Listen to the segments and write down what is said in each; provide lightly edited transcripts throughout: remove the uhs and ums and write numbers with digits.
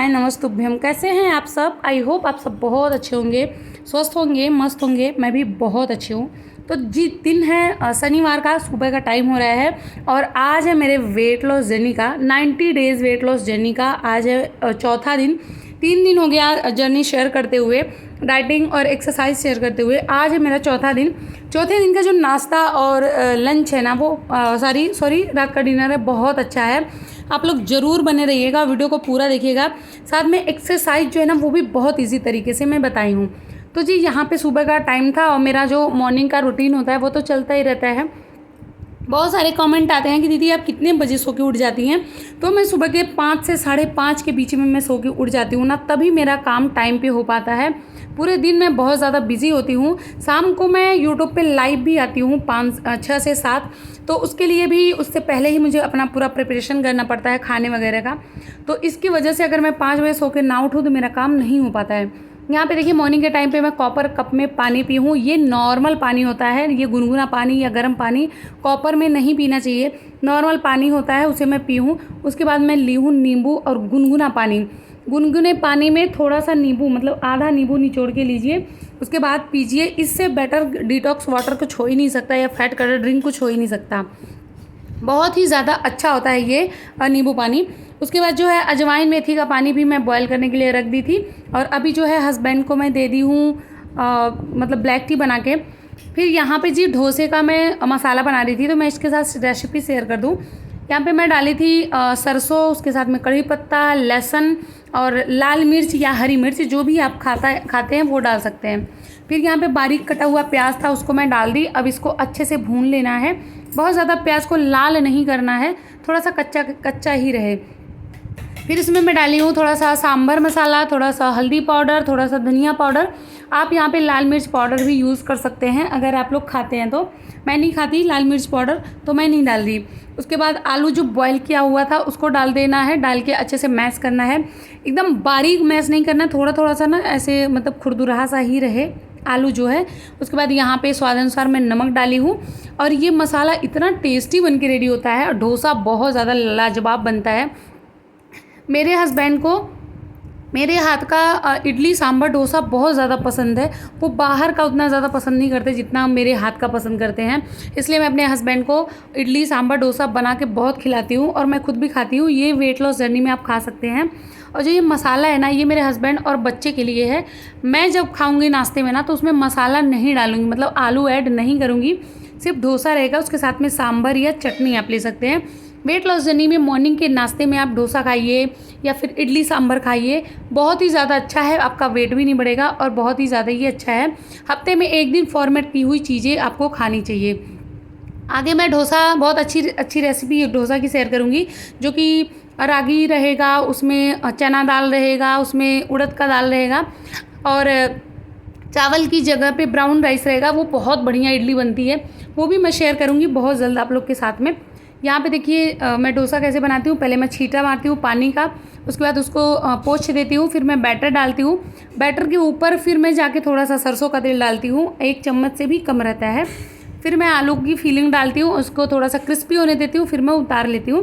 हाय नमस्तुभ्यम। कैसे हैं आप सब? आई होप आप सब बहुत अच्छे होंगे, स्वस्थ होंगे, मस्त होंगे। मैं भी बहुत अच्छी हूँ। तो जी दिन है शनिवार का, सुबह का टाइम हो रहा है और आज है मेरे वेट लॉस जर्नी का 90 डेज़ वेट लॉस जर्नी का आज है चौथा दिन। 3 दिन हो गया जर्नी शेयर करते हुए, डाइटिंग और एक्सरसाइज शेयर करते हुए। आज है मेरा चौथा दिन। चौथे दिन का जो नाश्ता और लंच है ना, वो सॉरी रात का डिनर है, बहुत अच्छा है। आप लोग ज़रूर बने रहिएगा, वीडियो को पूरा देखिएगा। साथ में एक्सरसाइज जो है ना, वो भी बहुत ईजी तरीके से मैं बताई हूँ। तो जी यहाँ पे सुबह का टाइम था और मेरा जो मॉर्निंग का रूटीन होता है वो तो चलता ही रहता है। बहुत सारे कमेंट आते हैं कि दीदी आप कितने बजे सो के उठ जाती हैं। तो मैं सुबह के 5 से 5:30 के बीच में मैं सो के उठ जाती हूँ ना, तभी मेरा काम टाइम पे हो पाता है। पूरे दिन मैं बहुत ज़्यादा बिजी होती हूँ। शाम को मैं यूट्यूब पे लाइव भी आती हूँ 6 से 7, तो उसके लिए भी उससे पहले ही मुझे अपना पूरा प्रिपरेशन करना पड़ता है खाने वगैरह का। तो इसकी वजह से अगर मैं 5 बजे सो के ना उठूँ तो मेरा काम नहीं हो पाता है। यहाँ पे देखिए मॉर्निंग के टाइम पे मैं कॉपर कप में पानी पी हूँ। ये नॉर्मल पानी होता है, ये गुनगुना पानी या गर्म पानी कॉपर में नहीं पीना चाहिए। नॉर्मल पानी होता है, उसे मैं पी हूँ। उसके बाद मैं ली हूँ नींबू और गुनगुना पानी। गुनगुने पानी में थोड़ा सा नींबू, मतलब आधा नींबू निचोड़ के लीजिए, उसके बाद पीजिए। इससे बेटर डिटॉक्स वाटर कुछ हो ही नहीं सकता, या फैट कटर ड्रिंक कुछ हो ही नहीं सकता। बहुत ही ज़्यादा अच्छा होता है ये नींबू पानी। उसके बाद जो है अजवाइन मेथी का पानी भी मैं बॉयल करने के लिए रख दी थी और अभी जो है हस्बैंड को मैं दे दी हूँ मतलब ब्लैक टी बना के। फिर यहाँ पे जी डोसे का मैं मसाला बना रही थी, तो मैं इसके साथ रेसिपी शेयर कर दूँ। यहाँ पे मैं डाली थी सरसों, उसके साथ में कड़ी पत्ता, लहसुन और लाल मिर्च या हरी मिर्च, जो भी आप खाते हैं वो डाल सकते हैं। फिर यहाँ पे बारीक कटा हुआ प्याज था, उसको मैं डाल दी। अब इसको अच्छे से भून लेना है। बहुत ज़्यादा प्याज को लाल नहीं करना है, थोड़ा सा कच्चा कच्चा ही रहे। फिर इसमें मैं डाली हूँ थोड़ा सा सांभर मसाला, थोड़ा सा हल्दी पाउडर, थोड़ा सा धनिया पाउडर। आप यहाँ पे लाल मिर्च पाउडर भी यूज़ कर सकते हैं अगर आप लोग खाते हैं तो। मैं नहीं खाती लाल मिर्च पाउडर, तो मैं नहीं डाल दी। उसके बाद आलू जो बॉयल किया हुआ था उसको डाल देना है। डाल के अच्छे से मैश करना है, एकदम बारीक मैश नहीं करना, थोड़ा थोड़ा सा ना ऐसे मतलब खुरदुरा सा ही रहे आलू जो है। उसके बाद यहाँ पे स्वाद अनुसार मैं नमक डाली हूँ और ये मसाला इतना टेस्टी बन के रेडी होता है और डोसा बहुत ज़्यादा लाजवाब बनता है। मेरे हस्बैंड को मेरे हाथ का इडली सांभर डोसा बहुत ज़्यादा पसंद है। वो बाहर का उतना ज़्यादा पसंद नहीं करते जितना मेरे हाथ का पसंद करते हैं। इसलिए मैं अपने हस्बैंड को इडली सांभर डोसा बना के बहुत खिलाती हूँ और मैं खुद भी खाती हूँ। ये वेट लॉस जर्नी में आप खा सकते हैं। और जो ये मसाला है ना, ये मेरे हस्बैंड और बच्चे के लिए है। मैं जब खाऊंगी नाश्ते में ना, तो उसमें मसाला नहीं डालूंगी, मतलब आलू ऐड नहीं करूँगी, सिर्फ डोसा रहेगा। उसके साथ में सांभर या चटनी आप ले सकते हैं। वेट लॉस जर्नी में मॉर्निंग के नाश्ते में आप डोसा खाइए या फिर इडली सांभर खाइए, बहुत ही ज़्यादा अच्छा है। आपका वेट भी नहीं बढ़ेगा और बहुत ही ज़्यादा ही अच्छा है। हफ्ते में 1 दिन फॉर्मेट की हुई चीज़ें आपको खानी चाहिए। आगे मैं डोसा, बहुत अच्छी रेसिपी डोसा की शेयर करूँगी, जो कि रागी रहेगा, उसमें चना दाल रहेगा, उसमें उड़द का दाल रहेगा और चावल की जगह पे ब्राउन राइस रहेगा। वो बहुत बढ़िया इडली बनती है, वो भी मैं शेयर करूँगी बहुत जल्द आप लोग के साथ में। यहाँ पे देखिए मैं डोसा कैसे बनाती हूँ। पहले मैं छींटा मारती हूँ पानी का, उसके बाद उसको पोंछ देती हूँ। फिर मैं बैटर डालती हूँ। बैटर के ऊपर फिर मैं जाके थोड़ा सा सरसों का तेल डालती हूँ, 1 चम्मच से भी कम रहता है। फिर मैं आलू की फीलिंग डालती हूँ, उसको थोड़ा सा क्रिस्पी होने देती हूँ, फिर मैं उतार लेती हूँ।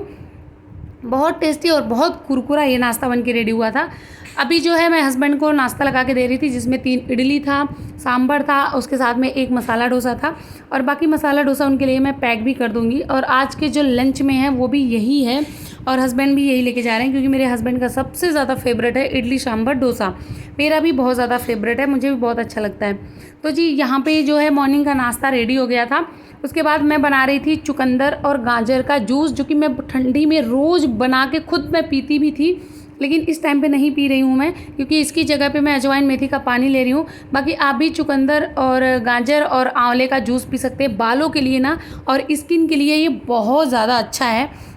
बहुत टेस्टी और बहुत कुरकुरा ये नाश्ता बन के रेडी हुआ था। अभी जो है मैं हस्बैंड को नाश्ता लगा के दे रही थी, जिसमें 3 इडली था, सांभर था, उसके साथ में 1 मसाला डोसा था और बाकी मसाला डोसा उनके लिए मैं पैक भी कर दूंगी। और आज के जो लंच में है वो भी यही है और हस्बैंड भी यही लेके जा रहे हैं, क्योंकि मेरे हस्बैंड का सबसे ज़्यादा फेवरेट है इडली सांभर डोसा। मेरा भी बहुत ज़्यादा फेवरेट है, मुझे भी बहुत अच्छा लगता है। तो जी यहाँ पे जो है मॉर्निंग का नाश्ता रेडी हो गया था। उसके बाद मैं बना रही थी चुकंदर और गाजर का जूस, जो कि मैं ठंडी में रोज़ बना के खुद मैं पीती भी थी, लेकिन इस टाइम पे नहीं पी रही हूँ मैं, क्योंकि इसकी जगह पे मैं अजवाइन मेथी का पानी ले रही हूँ। बाकी आप भी चुकंदर और गाजर और आंवले का जूस पी सकते हैं। बालों के लिए ना और स्किन के लिए ये बहुत ज़्यादा अच्छा है।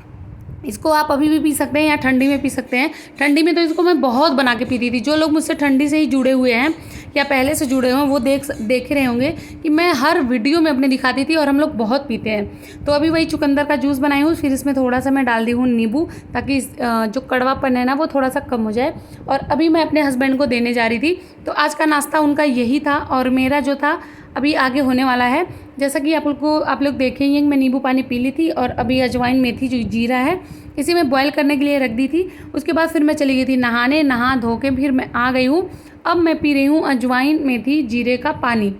इसको आप अभी भी पी सकते हैं या ठंडी में पी सकते हैं। ठंडी में तो इसको मैं बहुत बना के पीती थी। जो लोग मुझसे ठंडी से ही जुड़े हुए हैं या पहले से जुड़े हुए हैं वो देख रहे होंगे कि मैं हर वीडियो में अपने दिखाती थी और हम लोग बहुत पीते हैं। तो अभी वही चुकंदर का जूस बनाई हूँ। फिर इसमें थोड़ा सा मैं डाल दी हूँ नींबू, ताकि जो कड़वापन है ना वो थोड़ा सा कम हो जाए। और अभी मैं अपने हस्बैंड को देने जा रही थी। तो आज का नाश्ता उनका यही था और मेरा जो था अभी आगे होने वाला है। जैसा कि आप लोग देखेंगे मैं नींबू पानी पी ली थी और अभी अजवाइन मेथी जो जीरा है इसी में बॉयल करने के लिए रख दी थी। उसके बाद फिर मैं चली गई थी नहाने, नहा धो के फिर मैं आ गई हूँ। अब मैं पी रही हूँ अजवाइन मेथी जीरे का पानी।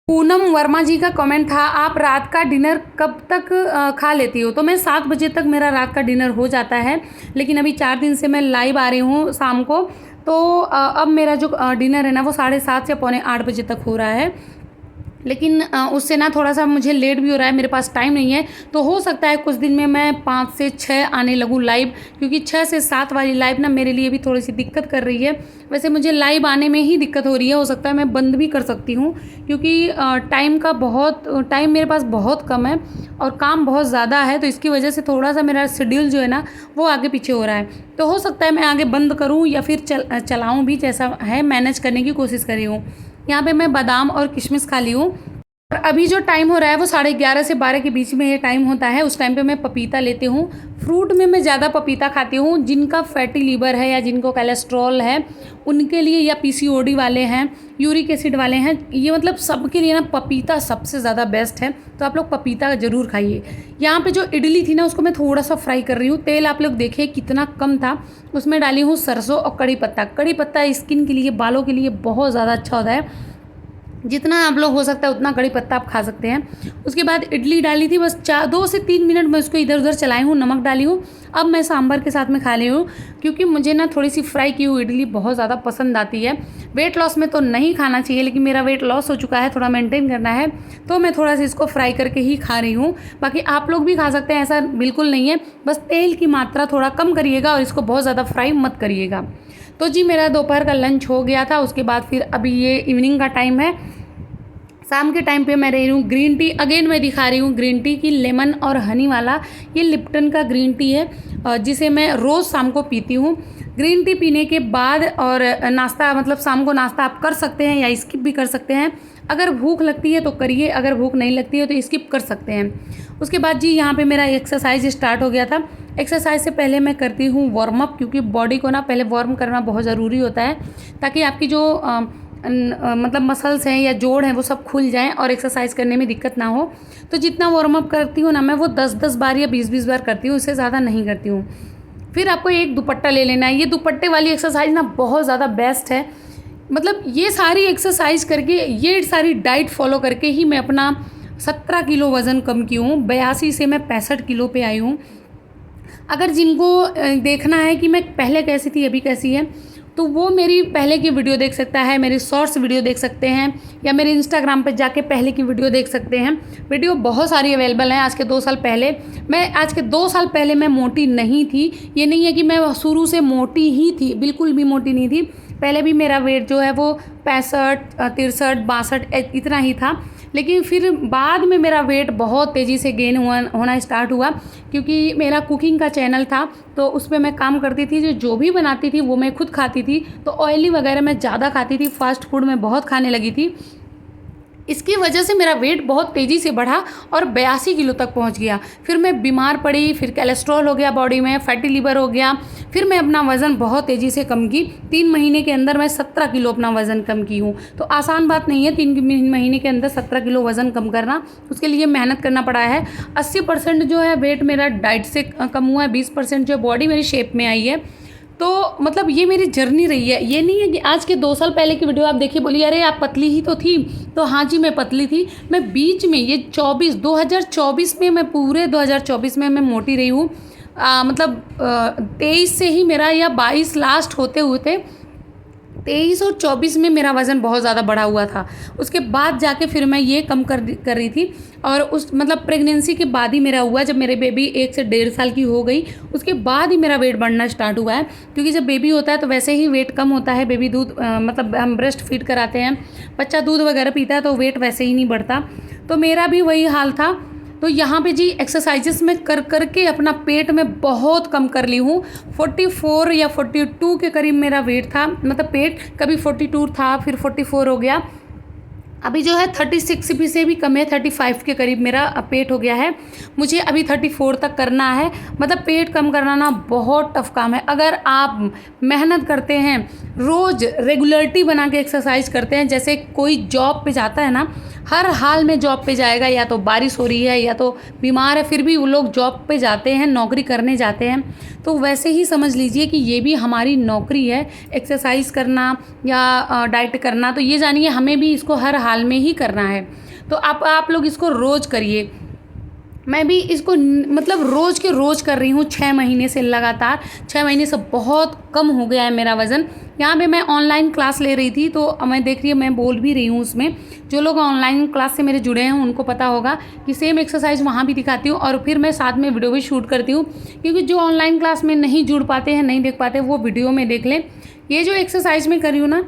पूनम वर्मा जी का कमेंट था, आप रात का डिनर कब तक खा लेती हो? तो मैं 7 बजे तक मेरा रात का डिनर हो जाता है, लेकिन अभी 4 दिन से मैं लाइव आ रही हूँ शाम को, तो अब मेरा जो डिनर है ना वो 7:30 या पौने 8 बजे तक हो रहा है। लेकिन उससे ना थोड़ा-सा मुझे लेट भी हो रहा है, मेरे पास टाइम नहीं है, तो हो सकता है कुछ दिन में मैं 5 से 6 आने लगूँ लाइव, क्योंकि 6 से 7 वाली लाइव ना मेरे लिए भी थोड़ी-सी दिक्कत कर रही है। वैसे मुझे लाइव आने में ही दिक्कत हो रही है, हो सकता है मैं बंद भी कर सकती हूँ, क्योंकि टाइम मेरे पास बहुत कम है और काम बहुत ज़्यादा है, तो इसकी वजह से थोड़ा-सा मेरा शेड्यूल जो है ना वो आगे पीछे हो रहा है। तो हो सकता है मैं आगे बंद करूँ या फिर चलाऊँ भी, जैसा है मैनेज करने की कोशिश कर रही हूँ। यहाँ पे मैं बादाम और किशमिश खा ली हूँ। और अभी जो टाइम हो रहा है वो 11:30 से 12 के बीच में ये टाइम होता है। उस टाइम पे मैं पपीता लेती हूँ। फ्रूट में मैं ज़्यादा पपीता खाती हूँ। जिनका फैटी लीवर है या जिनको कोलेस्ट्रॉल है उनके लिए, या पीसीओडी वाले हैं, यूरिक एसिड वाले हैं, ये मतलब सबके लिए ना पपीता सबसे ज़्यादा बेस्ट है। तो आप लोग पपीता ज़रूर खाइए। यहाँ पे जो इडली थी ना उसको मैं थोड़ा सा फ्राई कर रही हूँ। तेल आप लोग देखिए कितना कम था, उसमें डाली हूँ सरसों और कड़ी पत्ता। कड़ी पत्ता स्किन के लिए, बालों के लिए बहुत ज़्यादा अच्छा होता है। जितना आप लोग हो सकता है उतना कड़ी पत्ता आप खा सकते हैं। उसके बाद इडली डाली थी, बस 2 से 3 मिनट मैं उसको इधर उधर चलाई हूँ, नमक डाली हूँ। अब मैं सांभर के साथ में खा रही हूँ, क्योंकि मुझे ना थोड़ी सी फ्राई की हुई इडली बहुत ज़्यादा पसंद आती है। वेट लॉस में तो नहीं खाना चाहिए, लेकिन मेरा वेट लॉस हो चुका है, थोड़ा मेंटेन करना है, तो मैं थोड़ा सा इसको फ्राई करके ही खा रही हूँ। बाकी आप लोग भी खा सकते हैं, ऐसा बिल्कुल नहीं है, बस तेल की मात्रा थोड़ा कम करिएगा और इसको बहुत ज़्यादा फ्राई मत करिएगा। तो जी मेरा दोपहर का लंच हो गया था। उसके बाद फिर अभी ये इवनिंग का टाइम है, शाम के टाइम पे मैं रही हूँ ग्रीन टी। अगेन मैं दिखा रही हूँ ग्रीन टी की लेमन और हनी वाला। ये लिप्टन का ग्रीन टी है, जिसे मैं रोज़ शाम को पीती हूँ। ग्रीन टी पीने के बाद और नाश्ता, मतलब शाम को नाश्ता आप कर सकते हैं या स्किप भी कर सकते हैं। अगर भूख लगती है तो करिए, अगर भूख नहीं लगती है तो स्किप कर सकते हैं। उसके बाद जी यहाँ पे मेरा एक्सरसाइज स्टार्ट हो गया था। एक्सरसाइज से पहले मैं करती हूँ वार्म अप, क्योंकि बॉडी को ना पहले वार्म करना बहुत ज़रूरी होता है, ताकि आपकी जो मतलब मसल्स हैं या जोड़ हैं वो सब खुल जाएं और एक्सरसाइज करने में दिक्कत ना हो। तो जितना वार्म अप करती हूँ ना मैं, वो 10-10 बार या 20-20 बार करती हूँ, इससे ज़्यादा नहीं करती हूँ। फिर आपको एक दुपट्टा ले लेना है। ये दुपट्टे वाली एक्सरसाइज ना बहुत ज़्यादा बेस्ट है। मतलब ये सारी एक्सरसाइज करके, ये सारी डाइट फॉलो करके ही मैं अपना 17 किलो वज़न कम की हूँ। 82 से मैं 65 किलो पे आई हूँ। अगर जिनको देखना है कि मैं पहले कैसी थी अभी कैसी है, तो वो मेरी पहले की वीडियो देख सकता है, मेरी शॉर्ट्स वीडियो देख सकते हैं, या मेरे इंस्टाग्राम पे जाके पहले की वीडियो देख सकते हैं। वीडियो बहुत सारी अवेलेबल हैं। आज के 2 साल पहले मैं मोटी नहीं थी। ये नहीं है कि मैं शुरू से मोटी ही थी, बिल्कुल भी मोटी नहीं थी। पहले भी मेरा वेट जो है वो 65, 63, 62 इतना ही था। लेकिन फिर बाद में मेरा वेट बहुत तेज़ी से गेन होना स्टार्ट हुआ, क्योंकि मेरा कुकिंग का चैनल था, तो उस पर मैं काम करती थी। जो भी बनाती थी वो मैं खुद खाती थी, तो ऑयली वगैरह मैं ज़्यादा खाती थी, फास्ट फूड मैं बहुत खाने लगी थी। इसकी वजह से मेरा वेट बहुत तेज़ी से बढ़ा और 82 किलो तक पहुंच गया। फिर मैं बीमार पड़ी, फिर कोलेस्ट्रॉल हो गया बॉडी में, फैटी लीवर हो गया। फिर मैं अपना वज़न बहुत तेज़ी से कम की। 3 महीने के अंदर मैं 17 किलो अपना वज़न कम की हूँ। तो आसान बात नहीं है 3 महीने के अंदर 17 किलो वज़न कम करना, उसके लिए मेहनत करना पड़ा है। 80% जो है वेट मेरा डाइट से कम हुआ है, 20% जो बॉडी मेरी शेप में आई है। तो मतलब ये मेरी जर्नी रही है। ये नहीं है कि आज के 2 साल पहले की वीडियो आप देखिए बोलिए अरे आप पतली ही तो थी। तो हाँ जी मैं पतली थी। मैं बीच में ये 2024 में, मैं पूरे 2024 में मैं मोटी रही हूँ। मतलब 23 से ही मेरा, या 22 लास्ट होते हुए 23 और 24 में मेरा वज़न बहुत ज़्यादा बढ़ा हुआ था। उसके बाद जाके फिर मैं ये कम कर रही थी, और उस मतलब प्रेगनेंसी के बाद ही मेरा हुआ, जब मेरे बेबी 1 से 1.5 साल की हो गई उसके बाद ही मेरा वेट बढ़ना स्टार्ट हुआ है। क्योंकि जब बेबी होता है तो वैसे ही वेट कम होता है। बेबी दूध मतलब हम ब्रेस्ट फीड कराते हैं, बच्चा दूध वगैरह पीता है तो वेट वैसे ही नहीं बढ़ता। तो मेरा भी वही हाल था। तो यहाँ पे जी एक्सरसाइजेस में कर के अपना पेट में बहुत कम कर ली हूँ। 44 या 42 के करीब मेरा वेट था, मतलब पेट कभी 42 था, फिर 44 हो गया। अभी जो है 36 भी से भी कम है, 35 के करीब मेरा पेट हो गया है। मुझे अभी 34 तक करना है। मतलब पेट कम करना ना बहुत टफ काम है। अगर आप मेहनत करते हैं, रोज़ रेगुलरिटी बना के एक्सरसाइज करते हैं, जैसे कोई जॉब पे जाता है ना, हर हाल में जॉब पे जाएगा, या तो बारिश हो रही है या तो बीमार है, फिर भी वो लोग जॉब पे जाते हैं, नौकरी करने जाते हैं। तो वैसे ही समझ लीजिए कि ये भी हमारी नौकरी है, एक्सरसाइज करना या डाइट करना। तो ये जानिए हमें भी इसको हर हाल में ही करना है। तो आप लोग इसको रोज़ करिए। मैं भी इसको मतलब रोज़ के रोज़ कर रही हूँ 6 महीने से लगातार। 6 महीने से बहुत कम हो गया है मेरा वज़न। यहाँ पे मैं ऑनलाइन क्लास ले रही थी, तो मैं देख रही हूँ, मैं बोल भी रही हूँ उसमें। जो लोग ऑनलाइन क्लास से मेरे जुड़े हैं उनको पता होगा कि सेम एक्सरसाइज वहाँ भी दिखाती हूँ और फिर मैं साथ में वीडियो भी शूट करती हूँ। क्योंकि जो ऑनलाइन क्लास में नहीं जुड़ पाते हैं, नहीं देख पाते, वो वीडियो में देख लें। ये जो एक्सरसाइज मैं कर रही हूँ ना,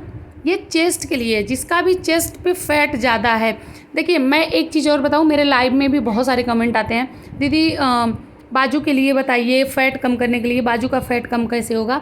ये चेस्ट के लिए है, जिसका भी चेस्ट पे फैट ज़्यादा है। देखिए मैं एक चीज़ और बताऊँ, मेरे लाइव में भी बहुत सारे कमेंट आते हैं, दीदी बाजू के लिए बताइए, फ़ैट कम करने के लिए बाजू का फ़ैट कम कैसे होगा।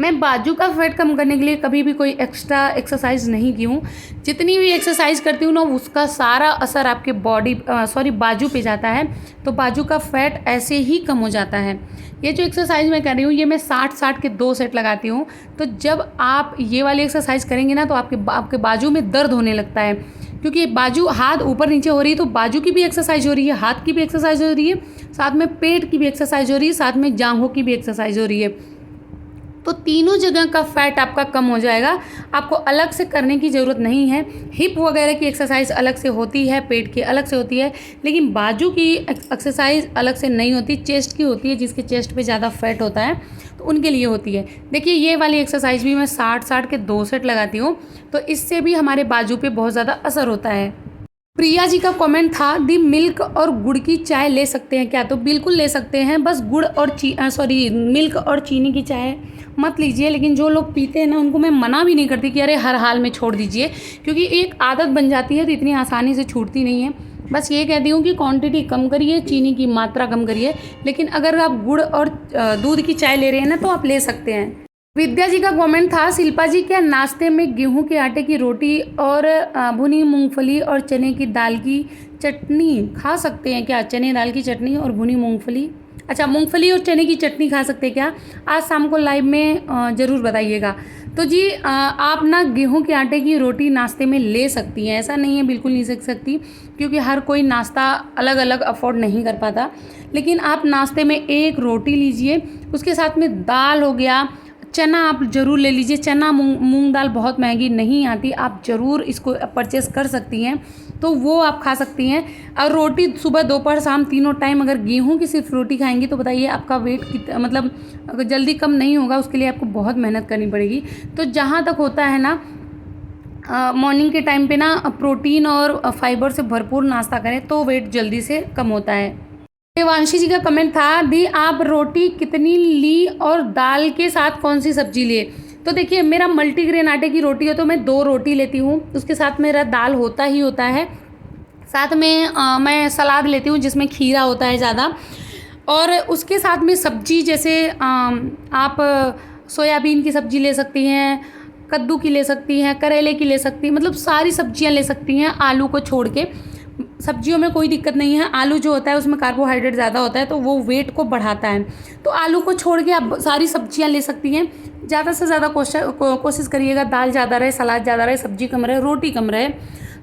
मैं बाजू का फैट कम करने के लिए कभी भी कोई एक्स्ट्रा एक्सरसाइज नहीं की हूँ। जितनी भी एक्सरसाइज करती हूँ ना, उसका सारा असर आपके बाजू पे जाता है, तो बाजू का फैट ऐसे ही कम हो जाता है। ये जो एक्सरसाइज मैं कर रही हूँ, ये मैं 60-60 के 2 सेट लगाती हूँ। तो जब आप ये वाली एक्सरसाइज करेंगे ना, तो आपके बाजू में दर्द होने लगता है, क्योंकि बाजू हाथ ऊपर नीचे हो रही है, तो बाजू की भी एक्सरसाइज हो रही है, हाथ की भी एक्सरसाइज हो रही है, साथ में पेट की भी एक्सरसाइज हो रही है, साथ में जांघों की भी एक्सरसाइज हो रही है। तो तीनों जगह का फैट आपका कम हो जाएगा। आपको अलग से करने की ज़रूरत नहीं है। हिप वगैरह की एक्सरसाइज अलग से होती है, पेट की अलग से होती है, लेकिन बाजू की एक्सरसाइज अलग से नहीं होती। चेस्ट की होती है, जिसके चेस्ट पे ज़्यादा फैट होता है, तो उनके लिए होती है। देखिए ये वाली एक्सरसाइज भी मैं 60-60 के 2 सेट लगाती हूँ, तो इससे भी हमारे बाजू पे बहुत ज़्यादा असर होता है। प्रिया जी का कमेंट था, दी मिल्क और गुड़ की चाय ले सकते हैं क्या? तो बिल्कुल ले सकते हैं, बस गुड़ और मिल्क और चीनी की चाय मत लीजिए। लेकिन जो लोग पीते हैं ना, उनको मैं मना भी नहीं करती कि अरे हर हाल में छोड़ दीजिए, क्योंकि एक आदत बन जाती है तो इतनी आसानी से छूटती नहीं है। बस ये कहती हूँ कि क्वांटिटी कम करिए, चीनी की मात्रा कम करिए। लेकिन अगर आप गुड़ और दूध की चाय ले रहे हैं ना, तो आप ले सकते हैं। विद्या जी का कमेंट था, शिल्पा जी क्या नाश्ते में गेहूं के आटे की रोटी और भुनी मूंगफली और चने की दाल की चटनी खा सकते हैं क्या? चने दाल की चटनी और भुनी मूंगफली, अच्छा मूंगफली और चने की चटनी खा सकते हैं क्या? आज शाम को लाइव में ज़रूर बताइएगा। तो जी आप ना गेहूं के आटे की रोटी नाश्ते में ले सकती हैं, ऐसा नहीं है बिल्कुल नहीं सीख सकती, क्योंकि हर कोई नाश्ता अलग अलग अफोर्ड नहीं कर पाता। लेकिन आप नाश्ते में एक रोटी लीजिए, उसके साथ में दाल हो गया, चना आप ज़रूर ले लीजिए। चना मूंग दाल बहुत महंगी नहीं आती, आप ज़रूर इसको परचेस कर सकती हैं, तो वो आप खा सकती हैं। और रोटी सुबह दोपहर शाम तीनों टाइम अगर गेहूं की सिर्फ रोटी खाएंगी, तो बताइए आपका वेट मतलब जल्दी कम नहीं होगा, उसके लिए आपको बहुत मेहनत करनी पड़ेगी। तो जहाँ तक होता है ना, मॉर्निंग के टाइम पे ना प्रोटीन और फाइबर से भरपूर नाश्ता करें, तो वेट जल्दी से कम होता है। देवांशी जी का कमेंट था, दी आप रोटी कितनी ली और दाल के साथ कौन सी सब्जी लिए? तो देखिए मेरा मल्टीग्रेन आटे की रोटी है, तो मैं 2 रोटी लेती हूँ, उसके साथ मेरा दाल होता ही होता है, साथ में मैं सलाद लेती हूँ जिसमें खीरा होता है ज़्यादा, और उसके साथ में सब्जी जैसे आप सोयाबीन की सब्ज़ी ले सकती हैं, कद्दू की ले सकती हैं, करेले की ले सकती हैं, मतलब सारी सब्जियां ले सकती हैं आलू को छोड़ के। सब्जियों में कोई दिक्कत नहीं है, आलू जो होता है उसमें कार्बोहाइड्रेट ज़्यादा होता है, तो वो वेट को बढ़ाता है। तो आलू को छोड़ के आप सारी सब्जियां ले सकती हैं। ज़्यादा से ज़्यादा कोशिश करिएगा दाल ज़्यादा रहे, सलाद ज़्यादा रहे, सब्जी कम रहे, रोटी कम रहे।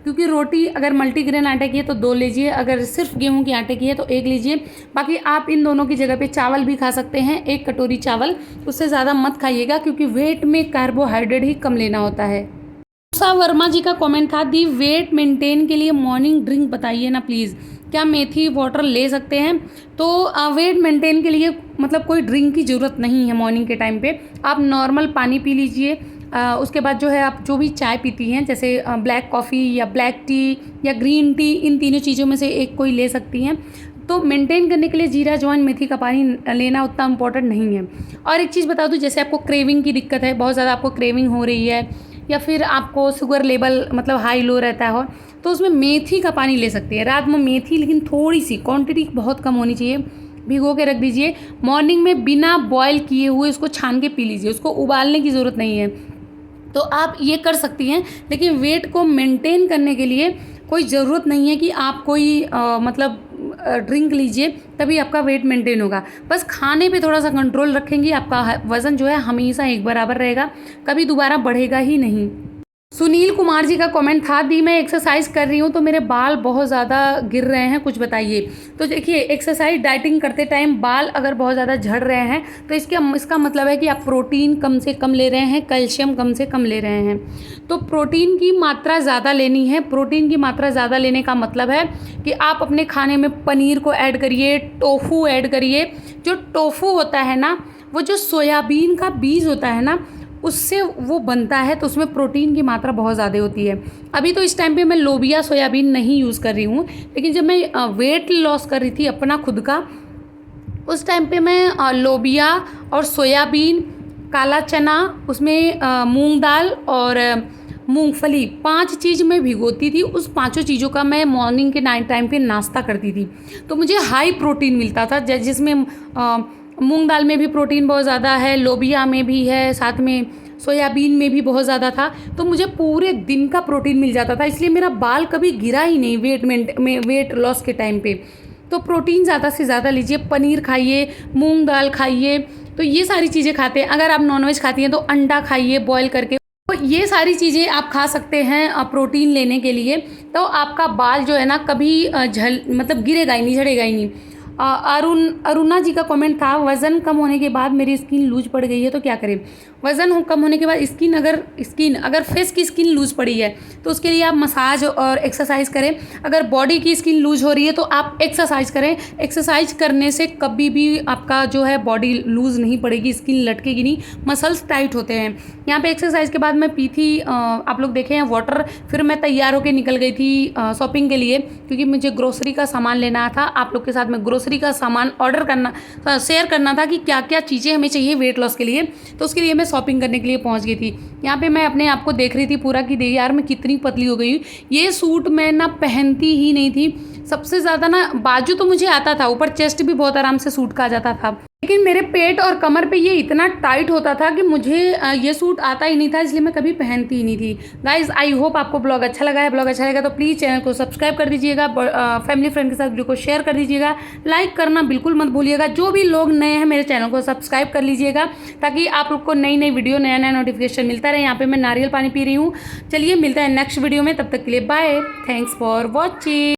क्योंकि रोटी अगर मल्टीग्रेन आटे की है तो 2 लीजिए, अगर सिर्फ गेहूं के आटे की है तो 1 लीजिए। बाकी आप इन दोनों की जगह पे चावल भी खा सकते हैं, 1 कटोरी चावल, उससे ज़्यादा मत खाइएगा, क्योंकि वेट में कार्बोहाइड्रेट ही कम लेना होता है। उषा वर्मा जी का कमेंट था, दी वेट मेंटेन के लिए मॉर्निंग ड्रिंक बताइए ना प्लीज़, क्या मेथी वाटर ले सकते हैं? तो वेट मेंटेन के लिए मतलब कोई ड्रिंक की ज़रूरत नहीं है। मॉर्निंग के टाइम पे आप नॉर्मल पानी पी लीजिए। उसके बाद जो है आप जो भी चाय पीती हैं, जैसे ब्लैक कॉफ़ी या ब्लैक टी या ग्रीन टी, इन तीनों चीज़ों में से एक कोई ले सकती हैं। तो मेंटेन करने के लिए जीरा अजवाइन मेथी का पानी लेना उतना इम्पोर्टेंट नहीं है। और एक चीज़ बता दूं, जैसे आपको क्रेविंग की दिक्कत है, बहुत ज़्यादा आपको क्रेविंग हो रही है, या फिर आपको शुगर लेवल मतलब हाई लो रहता हो, तो उसमें मेथी का पानी ले सकती है। रात में मेथी, लेकिन थोड़ी सी क्वांटिटी बहुत कम होनी चाहिए, भिगो के रख दीजिए। मॉर्निंग में बिना बॉयल किए हुए उसको छान के पी लीजिए, उसको उबालने की ज़रूरत नहीं है। तो आप ये कर सकती हैं। लेकिन वेट को मेंटेन करने के लिए कोई ज़रूरत नहीं है कि आप कोई मतलब ड्रिंक लीजिए तभी आपका वेट मेंटेन होगा। बस खाने पे थोड़ा सा कंट्रोल रखेंगी, आपका वज़न जो है हमेशा एक बराबर रहेगा, कभी दोबारा बढ़ेगा ही नहीं। सुनील कुमार जी का कमेंट था, दी मैं एक्सरसाइज कर रही हूँ तो मेरे बाल बहुत ज़्यादा गिर रहे हैं, कुछ बताइए। तो देखिए, एक्सरसाइज डाइटिंग करते टाइम बाल अगर बहुत ज़्यादा झड़ रहे हैं तो इसका मतलब है कि आप प्रोटीन कम से कम ले रहे हैं, कैल्शियम कम से कम ले रहे हैं। तो प्रोटीन की मात्रा ज़्यादा लेनी है। प्रोटीन की मात्रा ज़्यादा लेने का मतलब है कि आप अपने खाने में पनीर को ऐड करिए, टोफू ऐड करिए। जो टोफू होता है ना, वो जो सोयाबीन का बीज होता है ना, उससे वो बनता है, तो उसमें प्रोटीन की मात्रा बहुत ज़्यादा होती है। अभी तो इस टाइम पे मैं लोबिया सोयाबीन नहीं यूज़ कर रही हूँ, लेकिन जब मैं वेट लॉस कर रही थी अपना खुद का, उस टाइम पे मैं लोबिया और सोयाबीन, काला चना, उसमें मूंग दाल और मूंगफली, 5 चीज़ मैं भिगोती थी। उस पाँचों चीज़ों का मैं मॉर्निंग के टाइम पे नाश्ता करती थी। तो मुझे हाई प्रोटीन मिलता था, जिसमें मूंग दाल में भी प्रोटीन बहुत ज़्यादा है, लोबिया में भी है, साथ में सोयाबीन में भी बहुत ज़्यादा था। तो मुझे पूरे दिन का प्रोटीन मिल जाता था, इसलिए मेरा बाल कभी गिरा ही नहीं वेट लॉस के टाइम पे। तो प्रोटीन ज़्यादा से ज़्यादा लीजिए, पनीर खाइए, मूंग दाल खाइए, तो ये सारी चीज़ें खाते हैं। अगर आप नॉनवेज खाती हैं तो अंडा खाइए बॉयल करके। तो ये सारी चीज़ें आप खा सकते हैं प्रोटीन लेने के लिए। तो आपका बाल जो है ना कभी मतलब गिरेगा ही नहीं, झड़ेगा ही नहीं। अरुणा जी का कमेंट था, वज़न कम होने के बाद मेरी स्किन लूज पड़ गई है तो क्या करें। वज़न कम होने के बाद अगर फेस की स्किन लूज पड़ी है तो उसके लिए आप मसाज और एक्सरसाइज करें। अगर बॉडी की स्किन लूज हो रही है तो आप एक्सरसाइज करें। एक्सरसाइज करने से कभी भी आपका जो है बॉडी लूज नहीं पड़ेगी, स्किन लटकेगी नहीं, मसल्स टाइट होते हैं। यहाँ पे एक्सरसाइज के बाद मैं पी थी, आप लोग देखे हैं, वाटर। फिर मैं तैयार होकर निकल गई थी शॉपिंग के लिए, क्योंकि मुझे ग्रोसरी का सामान लेना था। आप लोग के साथ में ग्रोसरी का सामान शेयर करना था कि क्या क्या चीज़ें हमें चाहिए वेट लॉस के लिए। तो उसके लिए मैं शॉपिंग करने के लिए पहुंच गई थी। यहाँ पे मैं अपने आप को देख रही थी पूरा कि दे यार मैं कितनी पतली हो गई हूँ। ये सूट मैं ना पहनती ही नहीं थी। सबसे ज़्यादा ना बाजू तो मुझे आता था, ऊपर चेस्ट भी बहुत आराम से सूट का आ जाता था, लेकिन मेरे पेट और कमर पे ये इतना टाइट होता था कि मुझे ये सूट आता ही नहीं था, इसलिए मैं कभी पहनती ही नहीं थी। गाइज, आई होप आपको ब्लॉग अच्छा लगा है। ब्लॉग अच्छा लगा तो प्लीज़ चैनल को सब्सक्राइब कर दीजिएगा, फैमिली फ्रेंड के साथ वीडियो को शेयर कर दीजिएगा, लाइक करना बिल्कुल मत भूलिएगा। जो भी लोग नए हैं मेरे चैनल को सब्सक्राइब कर लीजिएगा, ताकि आप लोग को नई नई वीडियो, नया नया नोटिफिकेशन मिलता रहे। यहाँ पे मैं नारियल पानी पी रही हूँ। चलिए मिलता है नेक्स्ट वीडियो में, तब तक के लिए बाय, थैंक्स फॉर वॉचिंग।